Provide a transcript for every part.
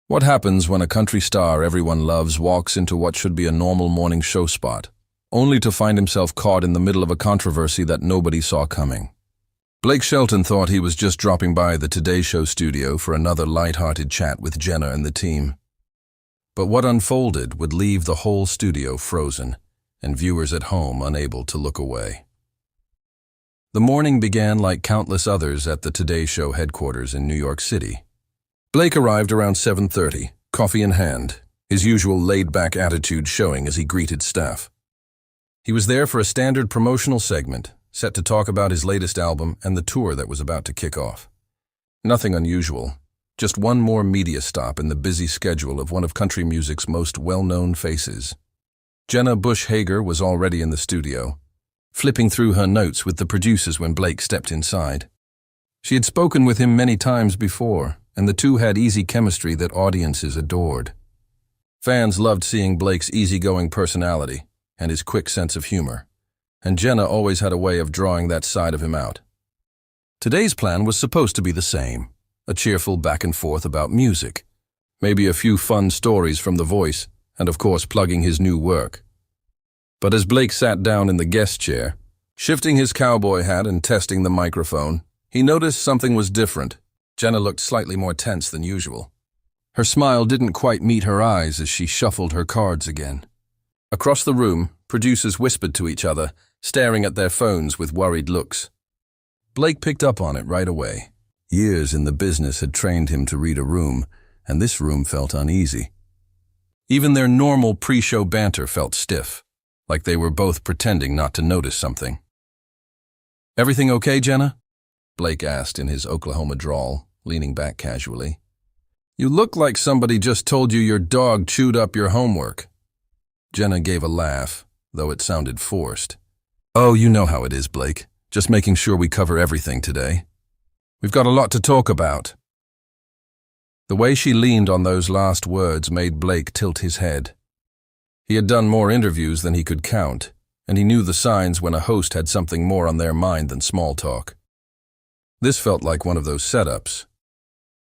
What happens when a country star everyone loves walks into what should be a normal morning show spot, only to find himself caught in the middle of a controversy that nobody saw coming? Blake Shelton thought he was just dropping by the Today Show studio for another light-hearted chat with Jenna and the team. But what unfolded would leave the whole studio frozen, and viewers at home unable to look away. The morning began like countless others at the Today Show headquarters in New York City. Blake arrived around 7:30, coffee in hand, his usual laid-back attitude showing as he greeted staff. He was there for a standard promotional segment, set to talk about his latest album and the tour that was about to kick off. Nothing unusual, just one more media stop in the busy schedule of one of country music's most well-known faces. Jenna Bush Hager was already in the studio, flipping through her notes with the producers when Blake stepped inside. She had spoken with him many times before, and the two had easy chemistry that audiences adored. Fans loved seeing Blake's easygoing personality and his quick sense of humor, and Jenna always had a way of drawing that side of him out. Today's plan was supposed to be the same, a cheerful back and forth about music, maybe a few fun stories from The Voice, and of course plugging his new work. But as Blake sat down in the guest chair, shifting his cowboy hat and testing the microphone, he noticed something was different. Jenna looked slightly more tense than usual. Her smile didn't quite meet her eyes as she shuffled her cards again. Across the room, producers whispered to each other, staring at their phones with worried looks. Blake picked up on it right away. Years in the business had trained him to read a room, and this room felt uneasy. Even their normal pre-show banter felt stiff, like they were both pretending not to notice something. "Everything okay, Jenna?" Blake asked in his Oklahoma drawl, leaning back casually. "You look like somebody just told you your dog chewed up your homework." Jenna gave a laugh, though it sounded forced. "Oh, you know how it is, Blake. Just making sure we cover everything today. We've got a lot to talk about." The way she leaned on those last words made Blake tilt his head. He had done more interviews than he could count, and he knew the signs when a host had something more on their mind than small talk. This felt like one of those setups.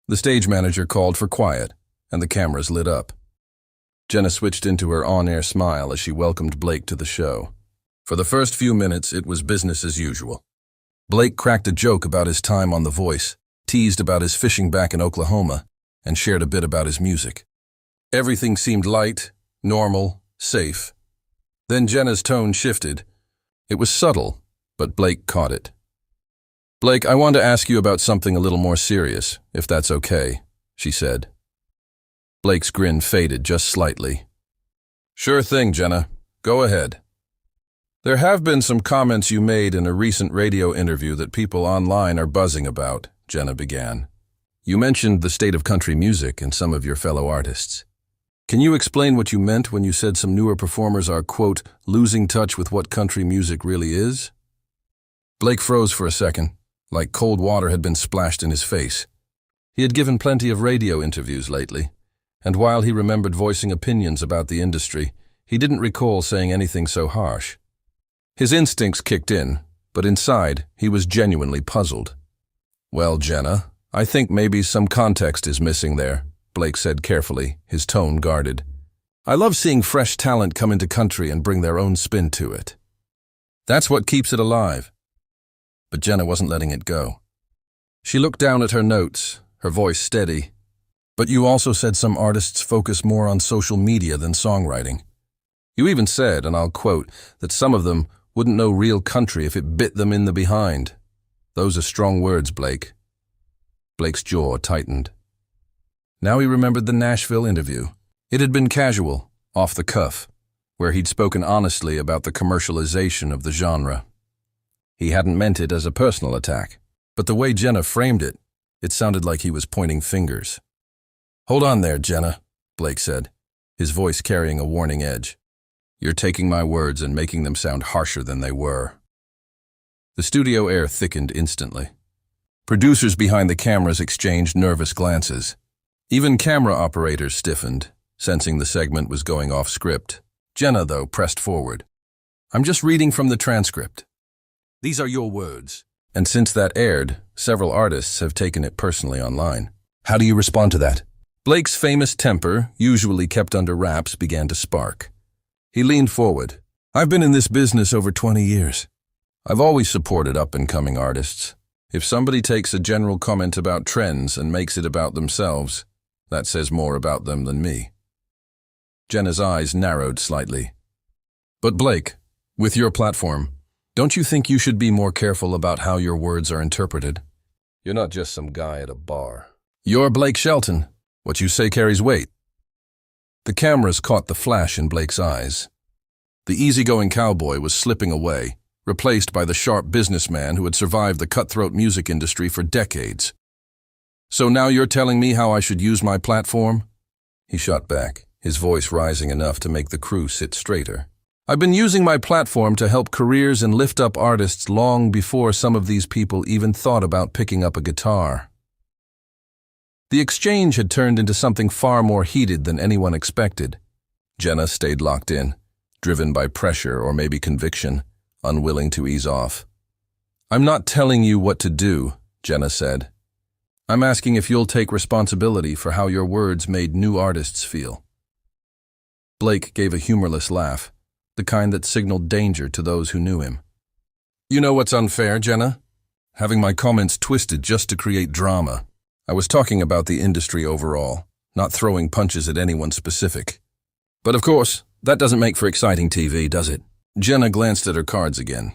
The stage manager called for quiet, and the cameras lit up. Jenna switched into her on-air smile as she welcomed Blake to the show. For the first few minutes, it was business as usual. Blake cracked a joke about his time on The Voice, teased about his fishing back in Oklahoma, and shared a bit about his music. Everything seemed light, normal, safe. Then Jenna's tone shifted. It was subtle, but Blake caught it. "Blake, I want to ask you about something a little more serious, if that's okay," she said. Blake's grin faded just slightly. "Sure thing, Jenna. Go ahead." "There have been some comments you made in a recent radio interview that people online are buzzing about," Jenna began. "You mentioned the state of country music and some of your fellow artists. Can you explain what you meant when you said some newer performers are, quote, losing touch with what country music really is?" Blake froze for a second, like cold water had been splashed in his face. He had given plenty of radio interviews lately, and while he remembered voicing opinions about the industry, he didn't recall saying anything so harsh. His instincts kicked in, but inside, he was genuinely puzzled. "Well, Jenna, I think maybe some context is missing there," Blake said carefully, his tone guarded. "I love seeing fresh talent come into country and bring their own spin to it. That's what keeps it alive." But Jenna wasn't letting it go. She looked down at her notes, her voice steady. "But you also said some artists focus more on social media than songwriting. You even said, and I'll quote, that some of them wouldn't know real country if it bit them in the behind. Those are strong words, Blake." Blake's jaw tightened. Now he remembered the Nashville interview. It had been casual, off the cuff, where he'd spoken honestly about the commercialization of the genre. He hadn't meant it as a personal attack, but the way Jenna framed it, it sounded like he was pointing fingers. "Hold on there, Jenna," Blake said, his voice carrying a warning edge. "You're taking my words and making them sound harsher than they were." The studio air thickened instantly. Producers behind the cameras exchanged nervous glances. Even camera operators stiffened, sensing the segment was going off script. Jenna, though, pressed forward. "I'm just reading from the transcript. These are your words." And since that aired, several artists have taken it personally online. "How do you respond to that?" Blake's famous temper, usually kept under wraps, began to spark. He leaned forward. I've been in this business over 20 years. I've always supported up-and-coming artists. If somebody takes a general comment about trends and makes it about themselves, that says more about them than me. Jenna's eyes narrowed slightly. But Blake, with your platform, don't you think you should be more careful about how your words are interpreted? You're not just some guy at a bar. You're Blake Shelton. What you say carries weight. The cameras caught the flash in Blake's eyes. The easygoing cowboy was slipping away, replaced by the sharp businessman who had survived the cutthroat music industry for decades. So now you're telling me how I should use my platform? He shot back, his voice rising enough to make the crew sit straighter. I've been using my platform to help careers and lift up artists long before some of these people even thought about picking up a guitar. The exchange had turned into something far more heated than anyone expected. Jenna stayed locked in, driven by pressure or maybe conviction, unwilling to ease off. I'm not telling you what to do, Jenna said. I'm asking if you'll take responsibility for how your words made new artists feel. Blake gave a humorless laugh, the kind that signaled danger to those who knew him. You know what's unfair, Jenna? Having my comments twisted just to create drama. I was talking about the industry overall, not throwing punches at anyone specific. But of course, that doesn't make for exciting TV, does it? Jenna glanced at her cards again.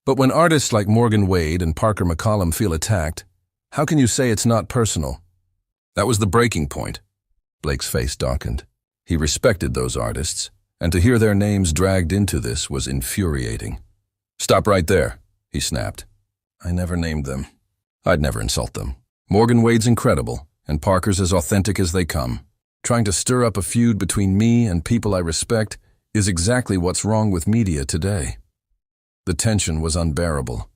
But when artists like Morgan Wade and Parker McCollum feel attacked, how can you say it's not personal? That was the breaking point. Blake's face darkened. He respected those artists, and to hear their names dragged into this was infuriating. Stop right there, he snapped. I never named them. I'd never insult them. Morgan Wade's incredible, and Parker's as authentic as they come. Trying to stir up a feud between me and people I respect is exactly what's wrong with media today. The tension was unbearable.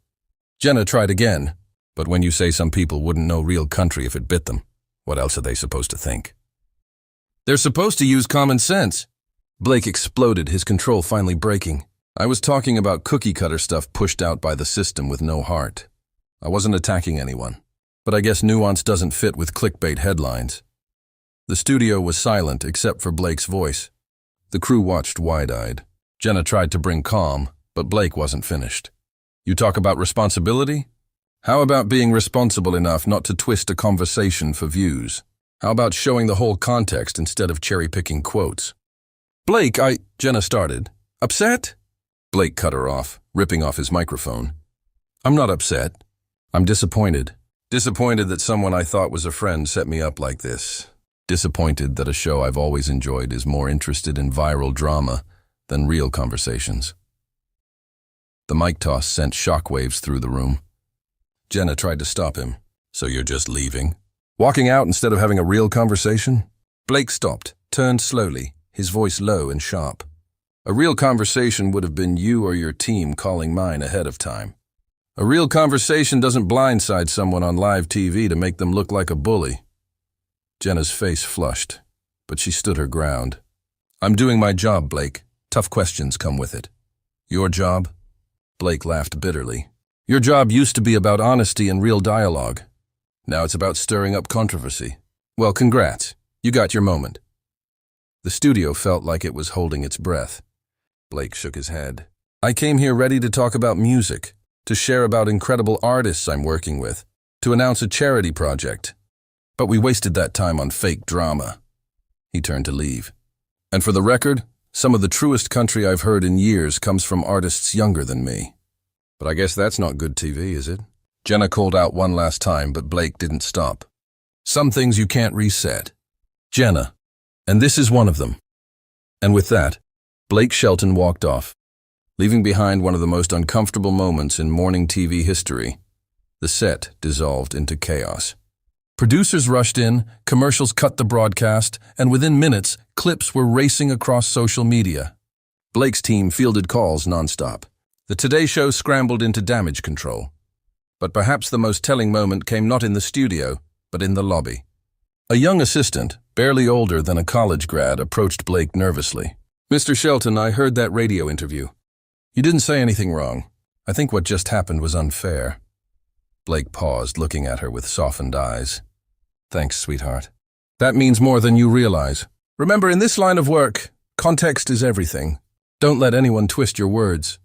Jenna tried again, but when you say some people wouldn't know real country if it bit them, what else are they supposed to think? They're supposed to use common sense. Blake exploded, his control finally breaking. I was talking about cookie-cutter stuff pushed out by the system with no heart. I wasn't attacking anyone. But I guess nuance doesn't fit with clickbait headlines. The studio was silent except for Blake's voice. The crew watched wide-eyed. Jenna tried to bring calm, but Blake wasn't finished. You talk about responsibility? How about being responsible enough not to twist a conversation for views? How about showing the whole context instead of cherry-picking quotes? Blake, Jenna started. Upset? Blake cut her off, ripping off his microphone. I'm not upset. I'm disappointed. Disappointed that someone I thought was a friend set me up like this. Disappointed that a show I've always enjoyed is more interested in viral drama than real conversations. The mic toss sent shockwaves through the room. Jenna tried to stop him. So you're just leaving? Walking out instead of having a real conversation? Blake stopped, turned slowly, his voice low and sharp. A real conversation would have been you or your team calling mine ahead of time. A real conversation doesn't blindside someone on live TV to make them look like a bully. Jenna's face flushed, but she stood her ground. I'm doing my job, Blake. Tough questions come with it. Your job? Blake laughed bitterly. Your job used to be about honesty and real dialogue. Now it's about stirring up controversy. Well, congrats. You got your moment. The studio felt like it was holding its breath. Blake shook his head. I came here ready to talk about music, to share about incredible artists I'm working with, to announce a charity project. But we wasted that time on fake drama. He turned to leave. And for the record, some of the truest country I've heard in years comes from artists younger than me. But I guess that's not good TV, is it? Jenna called out one last time, but Blake didn't stop. Some things you can't reset. Jenna. And this is one of them. And with that, Blake Shelton walked off, leaving behind one of the most uncomfortable moments in morning TV history. The set dissolved into chaos. Producers rushed in, commercials cut the broadcast, and within minutes, clips were racing across social media. Blake's team fielded calls nonstop. The Today Show scrambled into damage control. But perhaps the most telling moment came not in the studio, but in the lobby. A young assistant, barely older than a college grad, approached Blake nervously. Mr. Shelton, I heard that radio interview. You didn't say anything wrong. I think what just happened was unfair. Blake paused, looking at her with softened eyes. Thanks, sweetheart. That means more than you realize. Remember, in this line of work, context is everything. Don't let anyone twist your words.